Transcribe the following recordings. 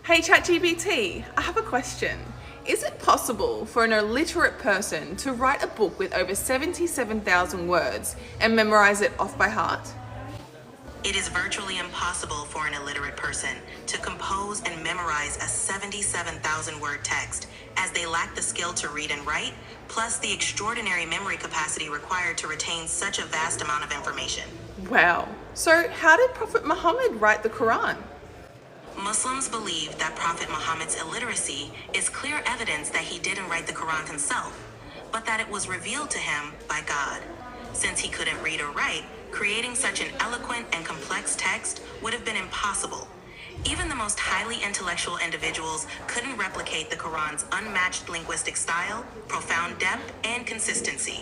Hey ChatGBT, I have a question. Is it possible for an illiterate person to write a book with over 77,000 words and memorize it off by heart? It is virtually impossible for an illiterate person to compose and memorize a 77,000 word text, as they lack the skill to read and write, plus the extraordinary memory capacity required to retain such a vast amount of information. Wow. So how did Prophet Muhammad write the Qur'an? Muslims believe that Prophet Muhammad's illiteracy is clear evidence that he didn't write the Quran himself, but that it was revealed to him by God. Since he couldn't read or write, creating such an eloquent and complex text would have been impossible. Even the most highly intellectual individuals couldn't replicate the Quran's unmatched linguistic style, profound depth, and consistency.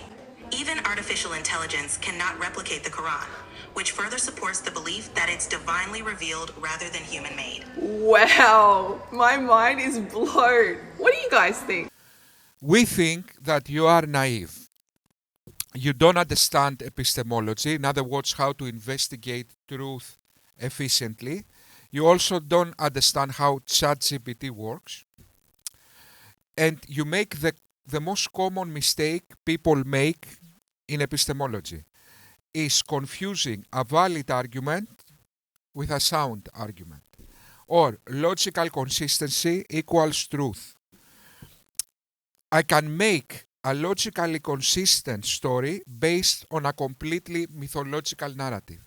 Even artificial intelligence cannot replicate the Quran, which further supports the belief that it's divinely revealed rather than human-made. Wow, my mind is blown. What do you guys think? We think that you are naive. You don't understand epistemology, in other words, how to investigate truth efficiently. You also don't understand how ChatGPT works. And you make the most common mistake people make in epistemology is confusing a valid argument with a sound argument, or logical consistency equals truth. I can make a logically consistent story based on a completely mythological narrative.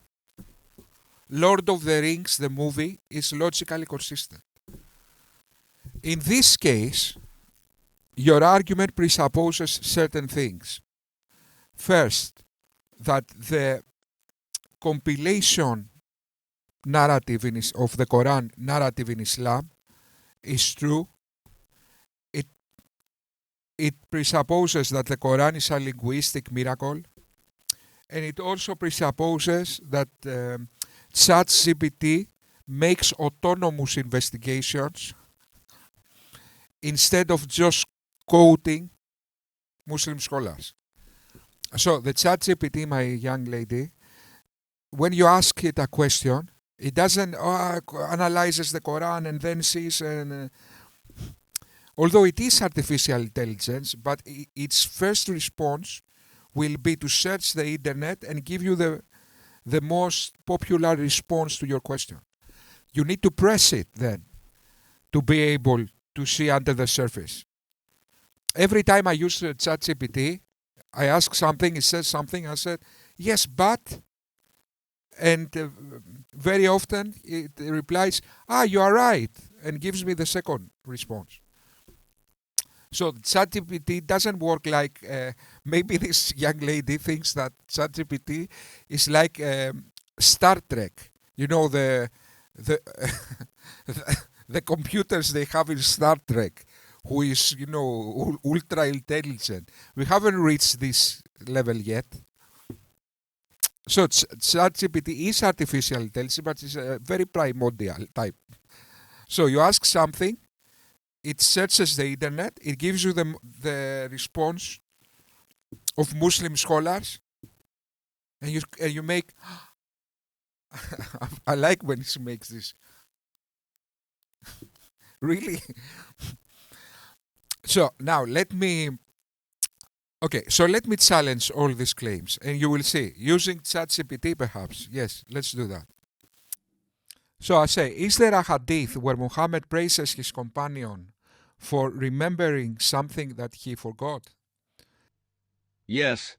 Lord of the Rings, the movie, is logically consistent. In this case, your argument presupposes certain things. First, that the compilation narrative of the Quran narrative in Islam is true. It presupposes that the Quran is a linguistic miracle, and it also presupposes that ChatGPT makes autonomous investigations instead of just quoting Muslim scholars. So the ChatGPT, my young lady, when you ask it a question, it doesn't analyzes the Quran and then sees although it is artificial intelligence, but its first response will be to search the internet and give you the most popular response to your question. You need to press it then to be able to see under the surface. Every time I use ChatGPT, I ask something, it says something, I said, yes, but, and very often it replies, you are right, and gives me the second response. So ChatGPT doesn't work like, maybe this young lady thinks that ChatGPT is like Star Trek. You know, the computers they have in Star Trek, who is, ultra intelligent. We haven't reached this level yet. So ChatGPT is artificial intelligence, but it's a very primordial type. So you ask something, it searches the internet, it gives you the response of Muslim scholars, and you make, I like when she makes this. Really? So now let me challenge all these claims, and you will see, using ChatGPT perhaps, yes, let's do that. So I say, is there a hadith where Muhammad praises his companion for remembering something that he forgot? Yes,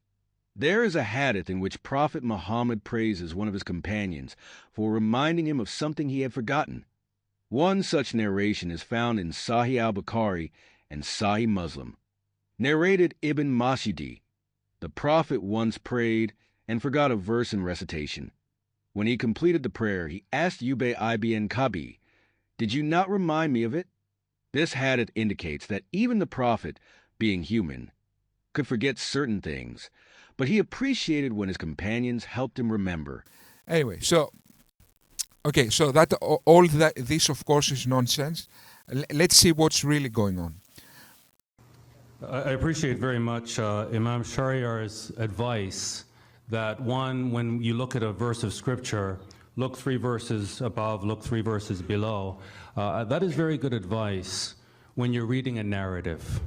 there is a hadith in which Prophet Muhammad praises one of his companions for reminding him of something he had forgotten. One such narration is found in Sahih al-Bukhari and Sahih Muslim. Narrated Ibn Masudi, the Prophet once prayed and forgot a verse in recitation. When he completed the prayer, he asked Ubay ibn Kabi, "Did you not remind me of it?" This hadith indicates that even the Prophet, being human, could forget certain things, but he appreciated when his companions helped him remember. Anyway, so this of course is nonsense. Let's see what's really going on. I appreciate very much Imam Shariar's advice that one, when you look at a verse of scripture, look 3 verses above, look 3 verses below. That is very good advice when you're reading a narrative,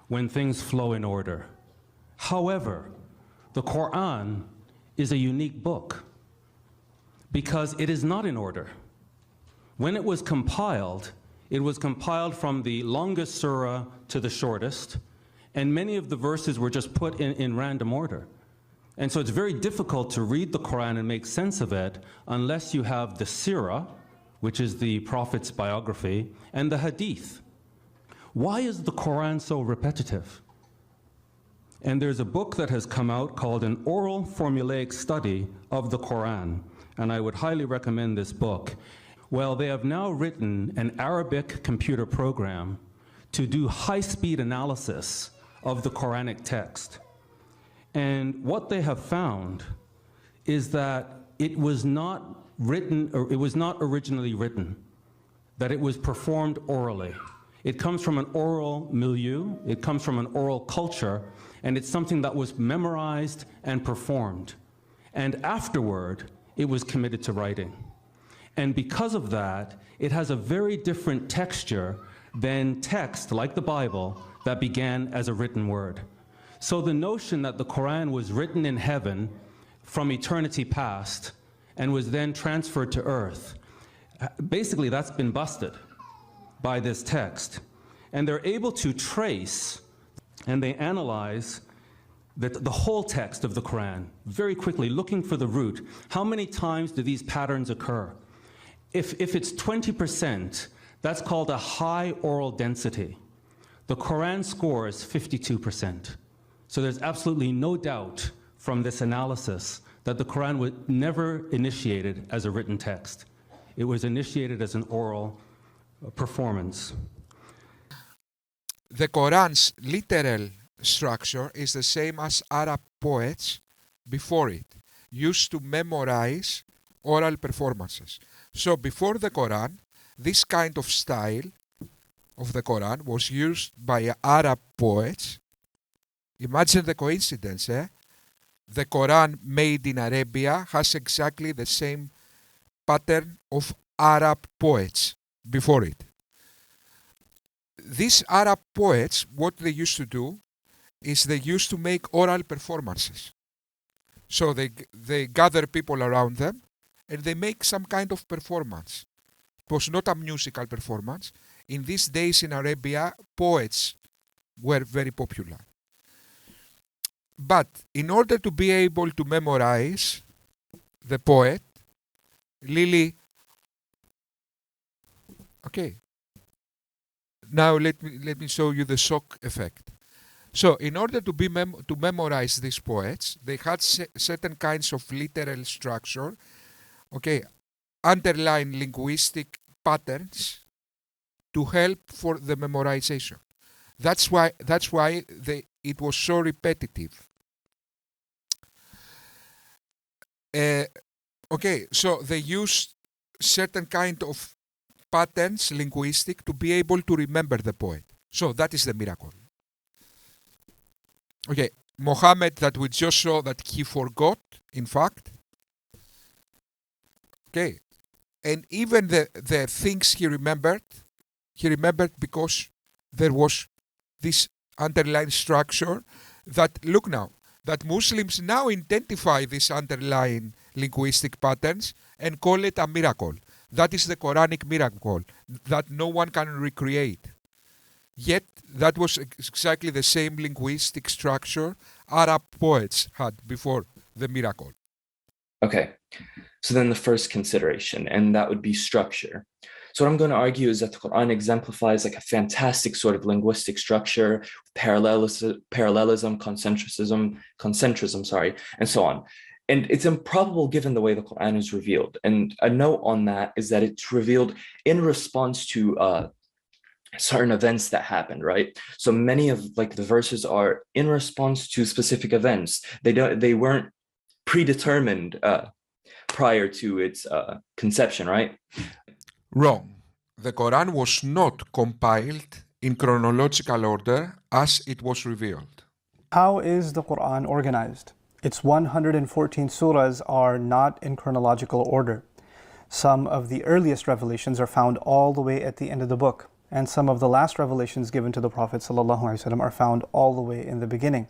when things flow in order. However, the Qur'an is a unique book because it is not in order. When it was compiled from the longest surah to the shortest, and many of the verses were just put in random order. And so it's very difficult to read the Quran and make sense of it unless you have the Sirah, which is the Prophet's biography, and the Hadith. Why is the Quran so repetitive? And there's a book that has come out called An Oral Formulaic Study of the Quran, and I would highly recommend this book. Well, they have now written an Arabic computer program to do high-speed analysis of the Quranic text. And what they have found is that it was not written, or it was not originally written, that it was performed orally. It comes from an oral milieu, it comes from an oral culture, and it's something that was memorized and performed. And afterward, it was committed to writing. And because of that, it has a very different texture than text, like the Bible, that began as a written word. So the notion that the Quran was written in heaven from eternity past and was then transferred to earth, basically that's been busted by this text. And they're able to trace and they analyze the whole text of the Quran very quickly, looking for the root. How many times do these patterns occur? If it's 20%, that's called a high oral density. The Quran scores 52%. So there's absolutely no doubt from this analysis that the Quran was never initiated as a written text. It was initiated as an oral performance. The Quran's literal structure is the same as Arab poets before it, used to memorize oral performances. So before the Quran, this kind of style of the Quran was used by Arab poets. Imagine the coincidence, eh? The Quran made in Arabia has exactly the same pattern of Arab poets before it. These Arab poets, what they used to do is they used to make oral performances. So they gather people around them and they make some kind of performance. It was not a musical performance. In these days in Arabia, poets were very popular. But in order to be able to memorize the poet, Lily, okay. Now let me show you the shock effect. So in order to memorize these poets, they had certain kinds of literal structure, okay, underlying linguistic patterns to help for the memorization. That's why it was so repetitive. Okay, so they used certain kind of patterns, linguistic, to be able to remember the poet. So that is the miracle. Okay, Muhammad, that we just saw that he forgot, in fact. Okay, and even the things he remembered because there was this underlying structure that, look now, that Muslims now identify these underlying linguistic patterns and call it a miracle. That is the Quranic miracle that no one can recreate. Yet, that was exactly the same linguistic structure Arab poets had before the miracle. Okay, so then the first consideration, and that would be structure. So what I'm going to argue is that the Quran exemplifies like a fantastic sort of linguistic structure, parallelism, concentrism, and so on. And it's improbable given the way the Quran is revealed. And a note on that is that it's revealed in response to certain events that happened, right? So many of like the verses are in response to specific events. They weren't predetermined prior to its conception, right? Wrong. The Quran was not compiled in chronological order as it was revealed. How is the Quran organized? Its 114 surahs are not in chronological order. Some of the earliest revelations are found all the way at the end of the book, and some of the last revelations given to the Prophet ﷺ are found all the way in the beginning.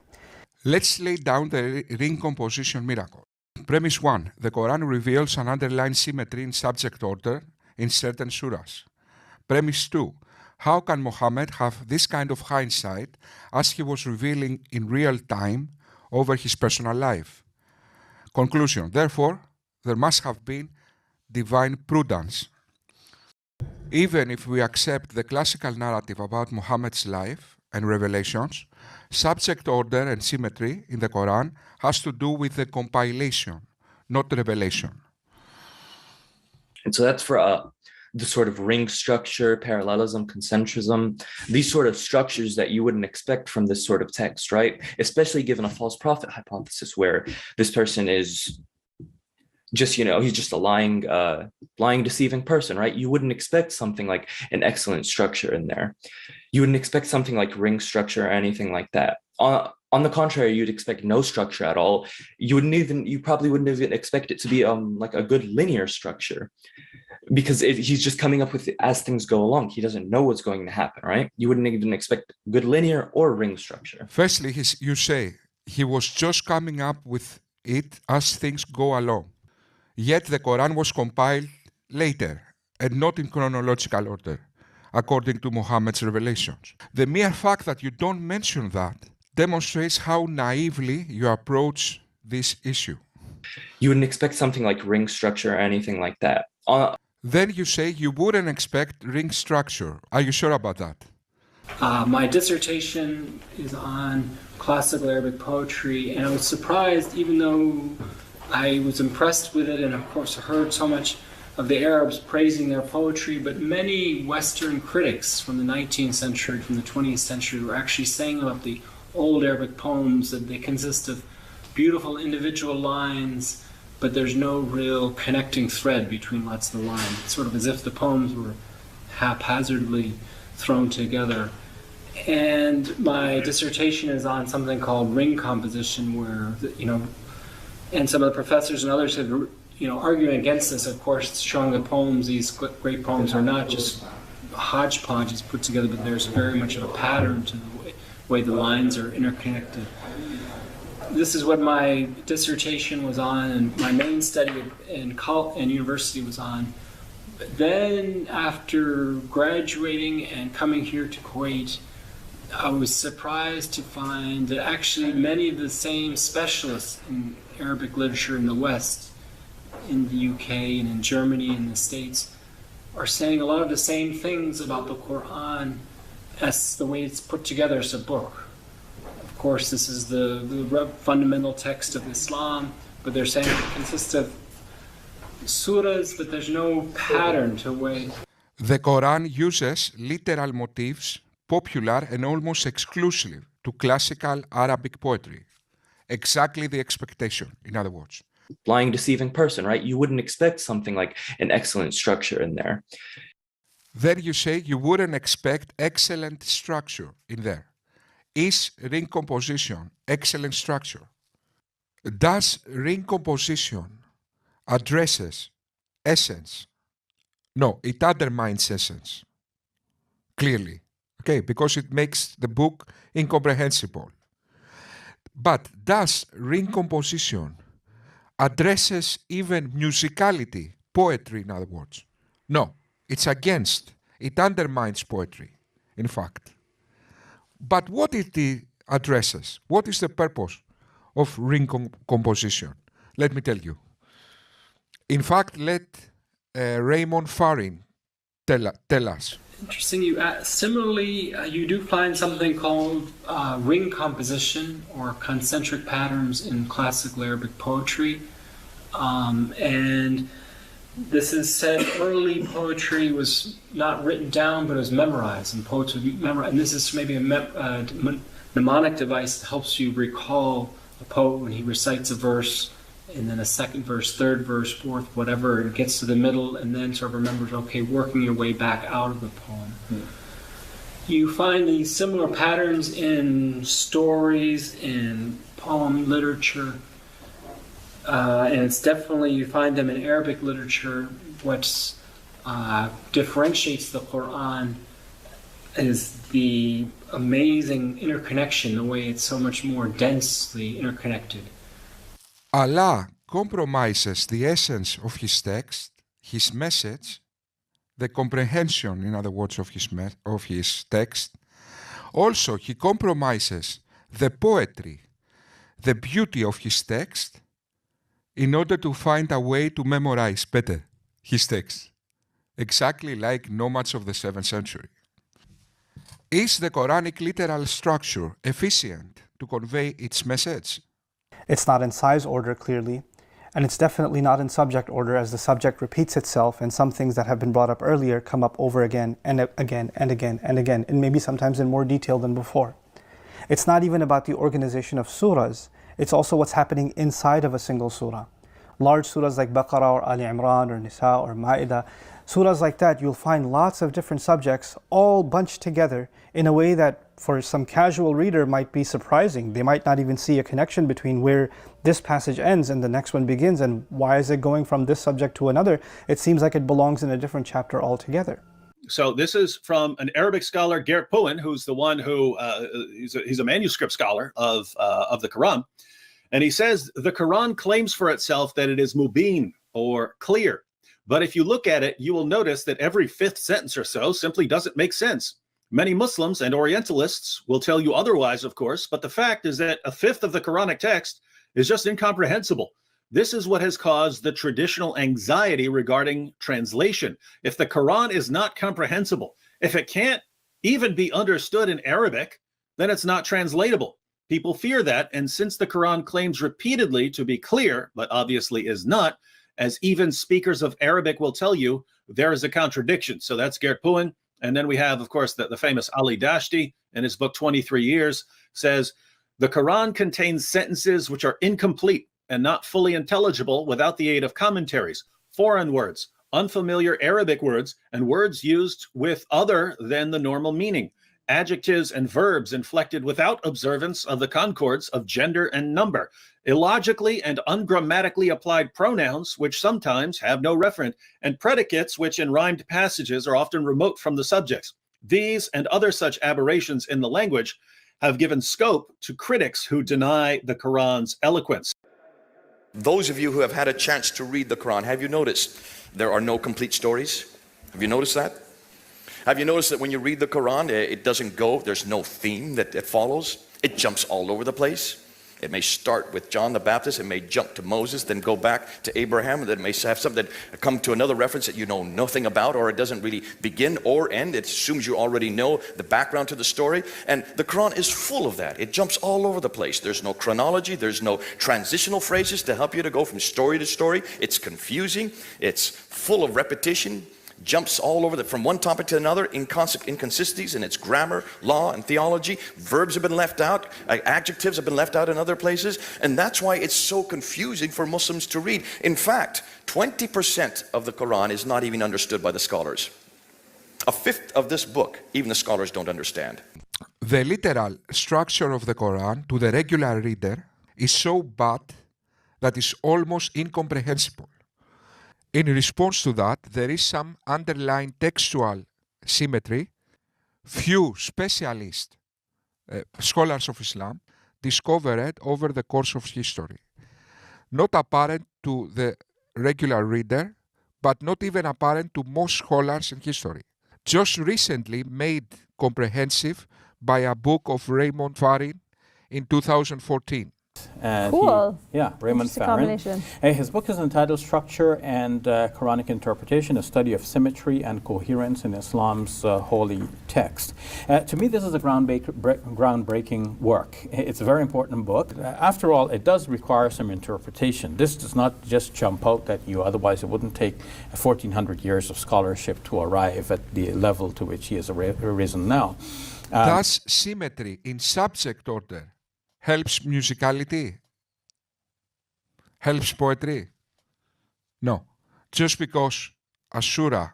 Let's lay down the ring composition miracle. Premise 1. The Quran reveals an underlying symmetry in subject order in certain surahs. Premise 2. How can Muhammad have this kind of hindsight as he was revealing in real time over his personal life? Conclusion. Therefore, there must have been divine prudence. Even if we accept the classical narrative about Muhammad's life and revelations, subject order and symmetry in the Quran has to do with the compilation, not revelation. And so that's for the sort of ring structure, parallelism, concentrism, these sort of structures that you wouldn't expect from this sort of text, right? Especially given a false prophet hypothesis where this person is just, he's just a lying, deceiving person, right? You wouldn't expect something like an excellent structure in there. You wouldn't expect something like ring structure or anything like that. On the contrary, you'd expect no structure at all. You probably wouldn't even expect it to be like a good linear structure, because he's just coming up with it as things go along. He doesn't know what's going to happen, right? You wouldn't even expect good linear or ring structure. Firstly, you say he was just coming up with it as things go along. Yet the Quran was compiled later and not in chronological order, according to Muhammad's revelations. The mere fact that you don't mention that demonstrates how naively you approach this issue. You wouldn't expect something like ring structure or anything like that. Then you say you wouldn't expect ring structure. Are you sure about that? My dissertation is on classical Arabic poetry, and I was surprised, even though I was impressed with it and of course heard so much of the Arabs praising their poetry, but many Western critics from the 19th century, from the 20th century, were actually saying about the old Arabic poems that they consist of beautiful individual lines, but there's no real connecting thread between lots of the lines. It's sort of as if the poems were haphazardly thrown together. And my dissertation is on something called ring composition, where, and some of the professors and others have, arguing against this, of course, showing the poems, these great poems, are not just hodgepodges put together, but there's very much of a pattern to the way the lines are interconnected. This is what my dissertation was on, and my main study in university was on. But then, after graduating and coming here to Kuwait, I was surprised to find that actually many of the same specialists in Arabic literature in the West, in the UK and in Germany and the States, are saying a lot of the same things about the Qur'an as the way it's put together as a book. Of course, this is the fundamental text of Islam, but they're saying it consists of surahs, but there's no pattern to way. The Quran uses literal motifs popular and almost exclusive to classical Arabic poetry. Exactly the expectation, in other words. Lying, deceiving person, right? You wouldn't expect something like an excellent structure in there. Then you say you wouldn't expect excellent structure in there. Is ring composition excellent structure? Does ring composition addresses essence? No, it undermines essence. Clearly. Okay, because it makes the book incomprehensible. But does ring composition addresses even musicality, poetry, in other words? No, it's against. It undermines poetry, in fact. But what it addresses? What is the purpose of ring composition? Let me tell you. In fact, let Raymond Farin tell us. Interesting. Similarly, you do find something called ring composition or concentric patterns in classical Arabic poetry. And this is said early poetry was not written down, but it was memorized. And poets would memorize. And this is maybe a mnemonic device that helps you recall a poet when he recites a verse, and then a second verse, third verse, fourth, whatever, and gets to the middle, and then sort of remembers, okay, working your way back out of the poem. You find these similar patterns in stories, in poem literature, and it's definitely, you find them in Arabic literature. What differentiates the Qur'an is the amazing interconnection, the way it's so much more densely interconnected. Allah compromises the essence of his text, his message, the comprehension, in other words, of his text. Also, he compromises the poetry, the beauty of his text, in order to find a way to memorize better his text, exactly like nomads of the 7th century. Is the Quranic literal structure efficient to convey its message? It's not in size order, clearly, and it's definitely not in subject order, as the subject repeats itself and some things that have been brought up earlier come up over again and again and again and again, and maybe sometimes in more detail than before. It's not even about the organization of surahs, it's also what's happening inside of a single surah. Large surahs like Baqarah or Ali Imran or Nisa or Ma'idah, surahs like that, you'll find lots of different subjects all bunched together in a way that for some casual reader might be surprising. They might not even see a connection between where this passage ends and the next one begins, and why is it going from this subject to another? It seems like it belongs in a different chapter altogether. So this is from an Arabic scholar, Gert Puin, who's the one who he's a manuscript scholar of the Quran, and he says the Quran claims for itself that it is mubin, or clear. But if you look at it, you will notice that every fifth sentence or so simply doesn't make sense. Many Muslims and Orientalists will tell you otherwise, of course, but the fact is that a fifth of the Quranic text is just incomprehensible. This is what has caused the traditional anxiety regarding translation. If the Quran is not comprehensible, if it can't even be understood in Arabic, then it's not translatable. People fear that, and since the Quran claims repeatedly to be clear, but obviously is not, as even speakers of Arabic will tell you, there is a contradiction. So that's Gert Puin. And then we have, of course, the famous Ali Dashti in his book, 23 Years, says, the Quran contains sentences which are incomplete and not fully intelligible without the aid of commentaries, foreign words, unfamiliar Arabic words, and words used with other than the normal meaning, adjectives and verbs inflected without observance of the concords of gender and number, illogically and ungrammatically applied pronouns which sometimes have no referent, and predicates which in rhymed passages are often remote from the subjects. These and other such aberrations in the language have given scope to critics who deny the Quran's eloquence. Those of you who have had a chance to read the Quran, have you noticed there are no complete stories? Have you noticed that? Have you noticed that when you read the Quran, it doesn't go, there's no theme that it follows? It jumps all over the place. It may start with John the Baptist, it may jump to Moses, then go back to Abraham, and then it may have something that come to another reference that you know nothing about, or it doesn't really begin or end. It assumes you already know the background to the story. And the Quran is full of that. It jumps all over the place. There's no chronology, there's no transitional phrases to help you to go from story to story. It's confusing, it's full of repetition, jumps all over from one topic to another, inconsistencies in its grammar, law, and theology. Verbs have been left out, adjectives have been left out in other places, and that's why it's so confusing for Muslims to read. In fact, 20% of the Quran is not even understood by the scholars. A fifth of this book, even the scholars don't understand. The literal structure of the Quran to the regular reader is so bad that it's almost incomprehensible. In response to that, there is some underlying textual symmetry. Few specialist scholars of Islam discover it over the course of history. Not apparent to the regular reader, but not even apparent to most scholars in history. Just recently made comprehensive by a book of Raymond Farin in 2014. Cool. Raymond Farin. His book is entitled Structure and Quranic Interpretation, a study of symmetry and coherence in Islam's holy text. To me, this is a groundbreaking work. It's a very important book. After all, it does require some interpretation. This does not just jump out at you, otherwise it wouldn't take 1,400 years of scholarship to arrive at the level to which he has arisen now. Does symmetry in subject order helps musicality? Helps poetry? No. Just because a surah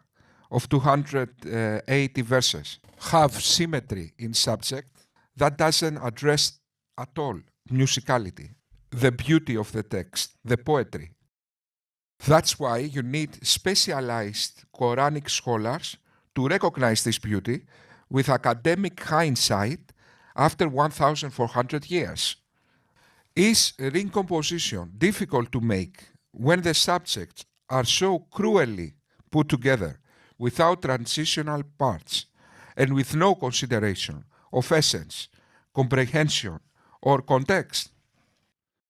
of 280 verses have symmetry in subject, that doesn't address at all musicality. the beauty of the text, the poetry. That's why you need specialized Quranic scholars to recognize this beauty with academic hindsight after 1,400 years. Is ring composition difficult to make when the subjects are so cruelly put together without transitional parts and with no consideration of essence, comprehension, or context?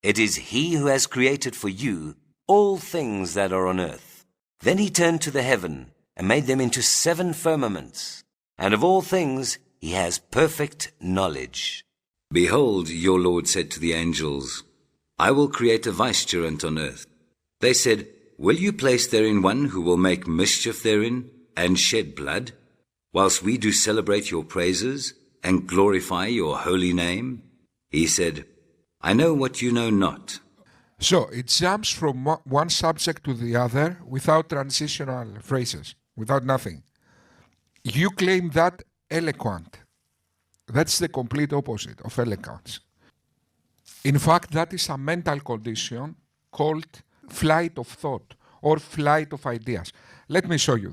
It is he who has created for you all things that are on earth. Then he turned to the heaven and made them into 7 firmaments. And of all things he has perfect knowledge. Behold, your Lord said to the angels, I will create a vicegerent on earth. They said, will you place therein one who will make mischief therein and shed blood, whilst we do celebrate your praises and glorify your holy name? He said, I know what you know not. So it jumps from one subject to the other without transitional phrases, without nothing. You claim that eloquent. That's the complete opposite of eloquence. In fact, that is a mental condition called flight of thought or flight of ideas. Let me show you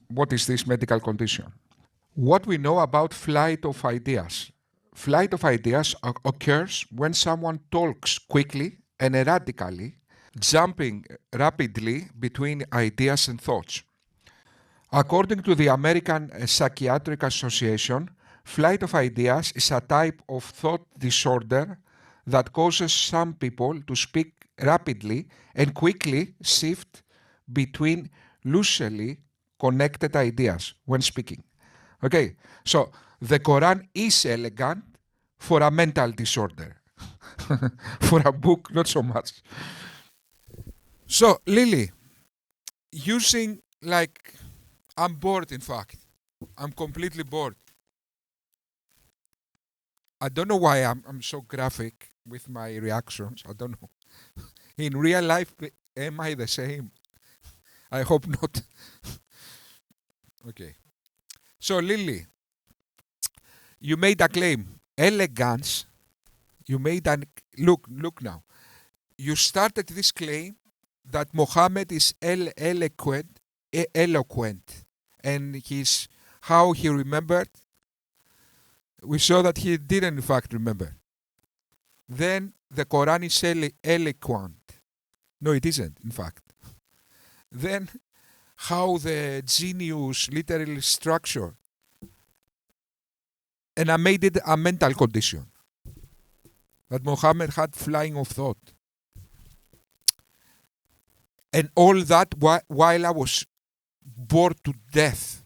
what is this medical condition. What we know about flight of ideas. Flight of ideas occurs when someone talks quickly and erratically, jumping rapidly between ideas and thoughts. According to the American Psychiatric Association, flight of ideas is a type of thought disorder that causes some people to speak rapidly and quickly shift between loosely connected ideas when speaking. Okay, so the Quran is elegant for a mental disorder. For a book, not so much. So, Lily, I'm bored, in fact. I'm completely bored. I don't know why I'm so graphic with my reactions. I don't know. In real life, am I the same? I hope not. Okay. So, Lily, you made a claim. Elegance. You made look now. You started this claim that Muhammad is eloquent, and how he remembered. We saw that he didn't in fact remember. Then the Quran is eloquent. No, it isn't, in fact. Then how the genius literary structure. And I made it a mental condition. That Muhammad had flying of thought. And all that while I was bored to death,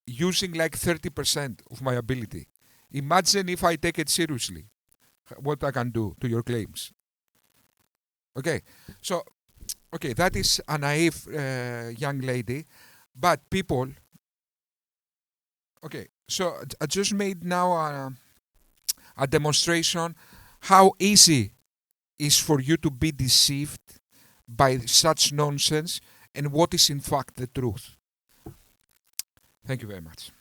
using like 30% of my ability. Imagine if I take it seriously, what I can do to your claims. Okay, so, that is a naive young lady, but people, so I just made now a demonstration how easy is for you to be deceived by such nonsense and what is in fact the truth. Thank you very much.